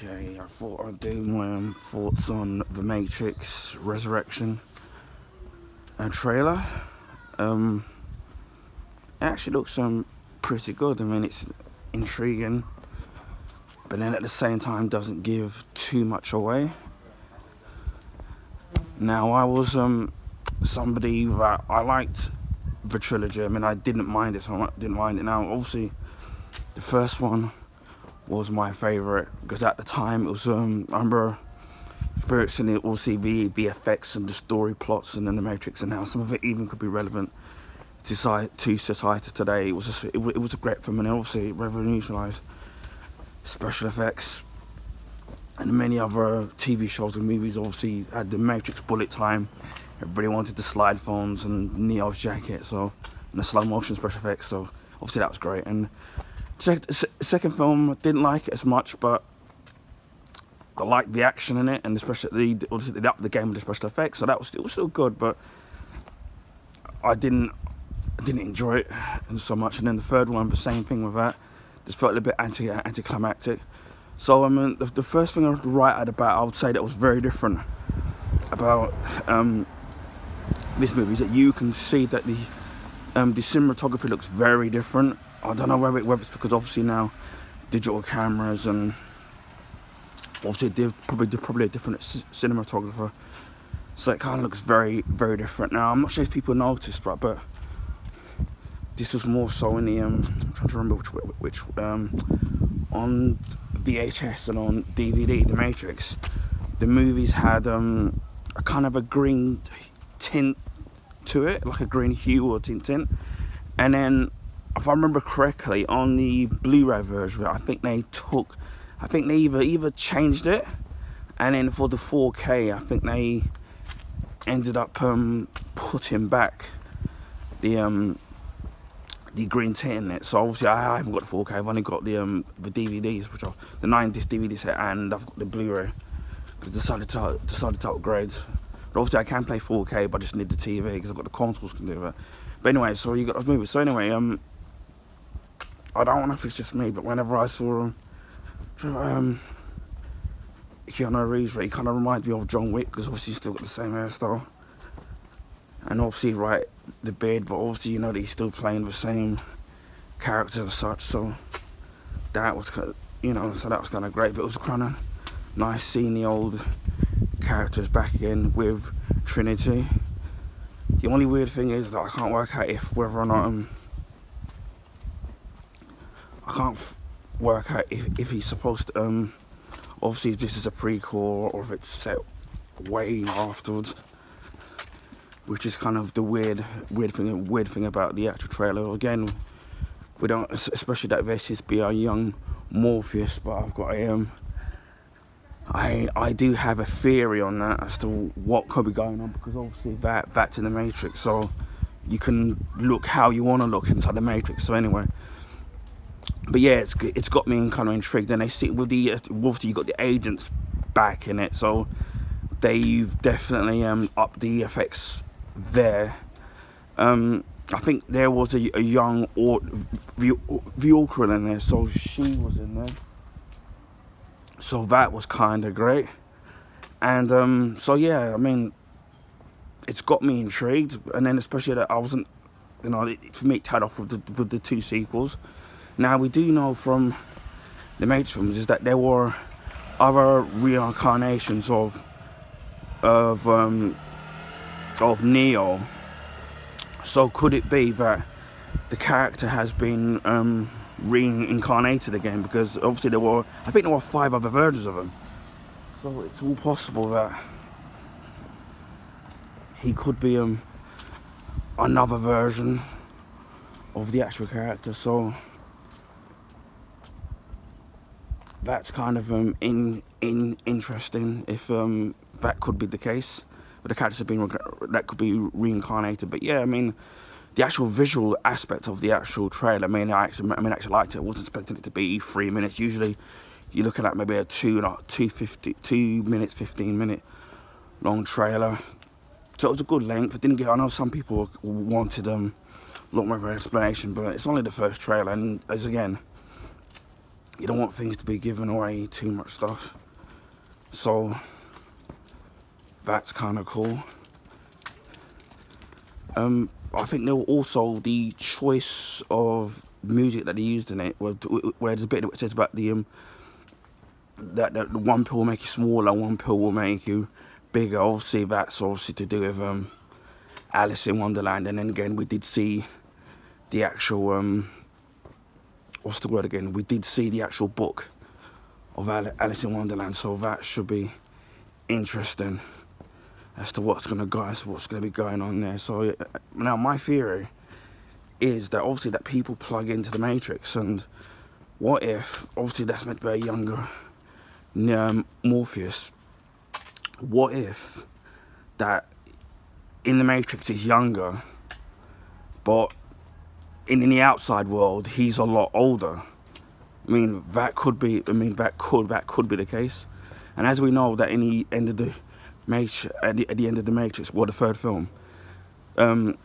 Okay, I thought I'd do my thoughts on The Matrix Resurrection trailer. Um, it actually looks pretty good. I mean, it's intriguing, but then at the same time doesn't give too much away. Now, I was somebody that I liked the trilogy. I mean, I didn't mind it, so I didn't mind it. Now, obviously, the first one was my favourite because at the time it was I remember experiencing it, obviously the effects and the story plots and then the Matrix and how some of it even could be relevant to society today. It was just, it was a great film, and obviously it revolutionised special effects, and many other TV shows and movies obviously had the Matrix bullet time. Everybody wanted the slide phones and Neo's jacket, so, and the slow motion special effects, so obviously that was great. And second film, I didn't like it as much, but I liked the action in it, and especially they upped the game with the special effects, so it was still good, but I didn't enjoy it so much. And then the third one, the same thing with that, just felt a little bit anticlimactic. So I mean, the first thing I would write out about, I would say that was very different about this movie is that you can see that the cinematography looks very different. I don't know whether it's because obviously now digital cameras and obviously they're probably a different cinematographer, so it kind of looks very, very different. Now I'm not sure if people noticed, right, but this was more so in the I'm trying to remember which on VHS and on DVD, The Matrix, the movies had a kind of a green tint to it, like a green hue or tint, and then if I remember correctly, on the Blu-ray version, I think they either changed it, and then for the 4K, I think they ended up putting back the green tint in it. So obviously I haven't got the 4K. I've only got the DVDs, which are the 9-disc DVD set, and I've got the Blu-ray because I decided to upgrade. But obviously I can play 4K, but I just need the TV because I've got the consoles can do that. But anyway, so you got those movies. So anyway, I don't know if it's just me, but whenever I saw Keanu Reeves, he kind of reminds me of John Wick because obviously he's still got the same hairstyle, and obviously the beard, but obviously you know that he's still playing the same character as such. So that was kind of, so that was kind of great. But it was kind of nice seeing the old characters back again with Trinity. The only weird thing is that I can't work out whether or not if he's supposed to obviously if this is a prequel or if it's set way afterwards, which is kind of the weird thing about the actual trailer. Again, we don't, especially that this is be a young Morpheus, but I've got I do have a theory on that as to what could be going on, because obviously that's in the Matrix, so you can look how you want to look inside the Matrix. So anyway, but yeah, it's got me kind of intrigued. And they see with the obviously you got the agents back in it, so they've definitely upped the effects there. I think there was a young Viola in there, so she was in there. So that was kind of great. And so yeah, I mean, it's got me intrigued. And then especially that I wasn't, for me it tied off with the two sequels. Now we do know from the Matrix films is that there were other reincarnations of Neo. So could it be that the character has been reincarnated again? Because obviously I think there were 5 other versions of him. So it's all possible that he could be another version of the actual character. So that's kind of interesting if that could be the case. But the characters have been that could be reincarnated. But yeah, I mean, the actual visual aspect of the actual trailer, I actually liked it. I wasn't expecting it to be 3 minutes. Usually, you're looking at maybe a 2 minutes, 15-minute long trailer. So it was a good length. I know some people wanted a lot more of an explanation, but it's only the first trailer, and as again, you don't want things to be giving away too much stuff. So that's kind of cool. I think there were also the choice of music that they used in it, where there's a bit that says about the that one pill will make you smaller, one pill will make you bigger. Obviously, that's obviously to do with Alice in Wonderland, and then again we did see the actual what's the word again? We did see the actual book of Alice in Wonderland, so that should be interesting as to what's gonna be going on there. So now my theory is that obviously that people plug into the Matrix, and what if obviously that's meant to be a younger Morpheus? What if that in the Matrix is younger, but in the outside world he's a lot older? I mean, that could be the case. And as we know, that in the end of the Matrix, at the end of the Matrix, the third film, the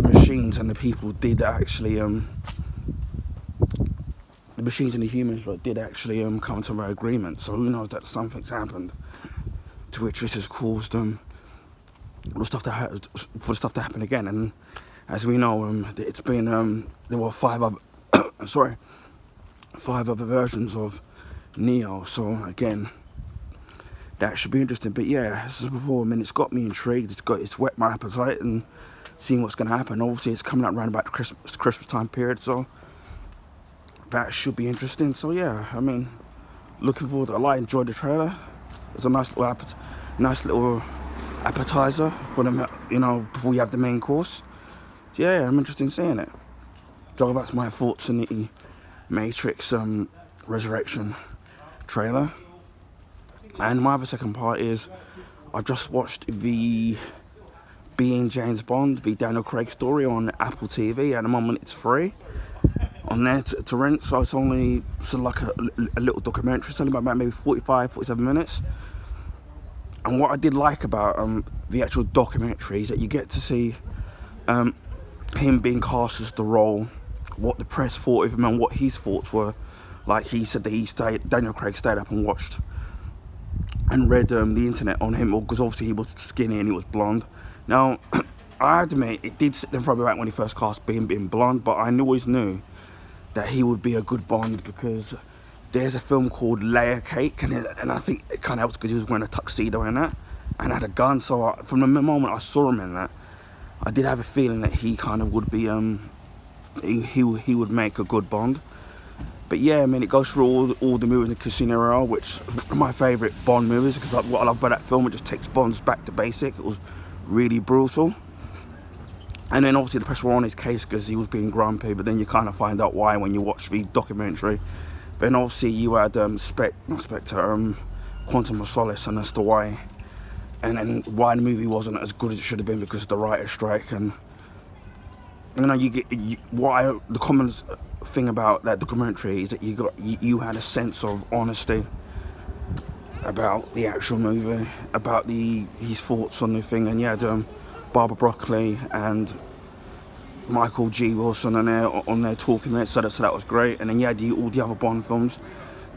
machines and the people did actually the machines and the humans did actually come to an agreement. So who knows that something's happened to which this has caused for the stuff to happen again. And as we know, it's been there were five other versions of Neo. So again, that should be interesting. But yeah, as before, I mean, it's got me intrigued. It's whet my appetite and seeing what's going to happen. Obviously, it's coming out around about the Christmas time period, so that should be interesting. So yeah, I mean, looking forward to it. I enjoyed the trailer. It's a nice little appetizer for them, before you have the main course. So yeah, I'm interested in seeing it. So that's my thoughts on the Matrix Resurrection trailer. And my other second part is I've just watched the Being James Bond, the Daniel Craig story on Apple TV. At the moment it's free on there to rent, so it's only like a little documentary. It's only about maybe 45-47 minutes. And what I did like about the actual documentary is that you get to see him being cast as the role, what the press thought of him and what his thoughts were. Like he said that Daniel Craig stayed up and watched and read the internet on him, because obviously he was skinny and he was blonde. Now, I admit, it did sit them probably back when he first cast being blonde, but I always knew that he would be a good Bond, because there's a film called Layer Cake, and I think it kind of helps because he was wearing a tuxedo in that and had a gun. So from the moment I saw him in that, I did have a feeling that he kind of would be he would make a good Bond. But yeah, I mean, it goes through all the movies in Casino Royale, which are my favourite Bond movies, because what I love about that film, it just takes Bonds back to basic. It was really brutal. And then obviously the press were on his case because he was being grumpy, but then you kind of find out why when you watch the documentary. Then obviously you had Quantum of Solace, and as to why, and then why the movie wasn't as good as it should have been because of the writer's strike. And the common thing about that documentary is that you had a sense of honesty about the actual movie, about his thoughts on the thing. And you had Barbara Broccoli and Michael G. Wilson on there talking there, so that was great. And then you had all the other Bond films,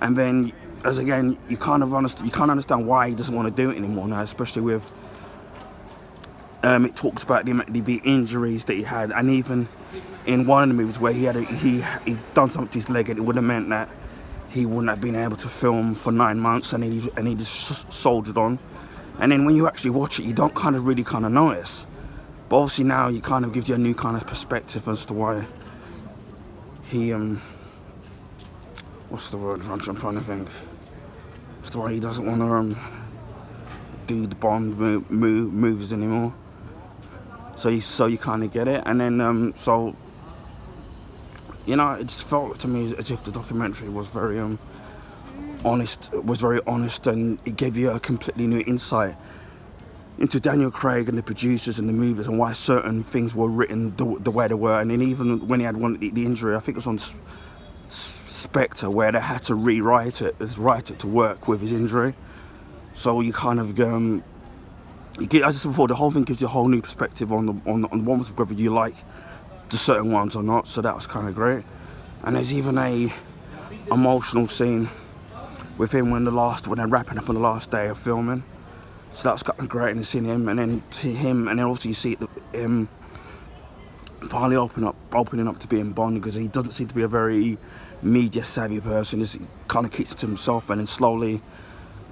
and then you kind of understand why he doesn't want to do it anymore now, especially with it talks about the injuries that he had, and even in one of the movies where he done something to his leg, and it would have meant that he wouldn't have been able to film for 9 months, and he just soldiered on. And then when you actually watch it, you don't really notice. But obviously now it kind of gives you a new kind of perspective as to why he what's the word I'm trying to think. As to why he doesn't want to do the Bond movies anymore. So you kind of get it. And then it just felt to me as if the documentary was very honest, and it gave you a completely new insight into Daniel Craig and the producers and the movies, and why certain things were written the way they were. And then even when he had the injury, I think it was on Spectre, where they had to write it to work with his injury. So you kind of as I said before, the whole thing gives you a whole new perspective on the ones, whether you like the certain ones or not. So that was kind of great. And there's even a emotional scene with him when they're wrapping up on the last day of filming. So that's kind of great, and seeing him, and then also you see him finally opening up to being Bond, because he doesn't seem to be a very media savvy person. He kind of keeps it to himself, and then slowly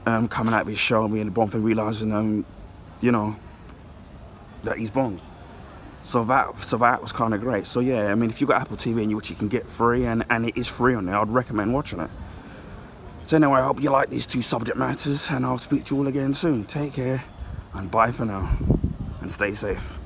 coming out of his show and being the Bond thing, realizing you know, that he's Bond. So that was kind of great. So yeah, I mean, if you've got Apple TV which you can get free, and it is free on there, I'd recommend watching it. So anyway, I hope you like these two subject matters, and I'll speak to you all again soon. Take care, and bye for now, and stay safe.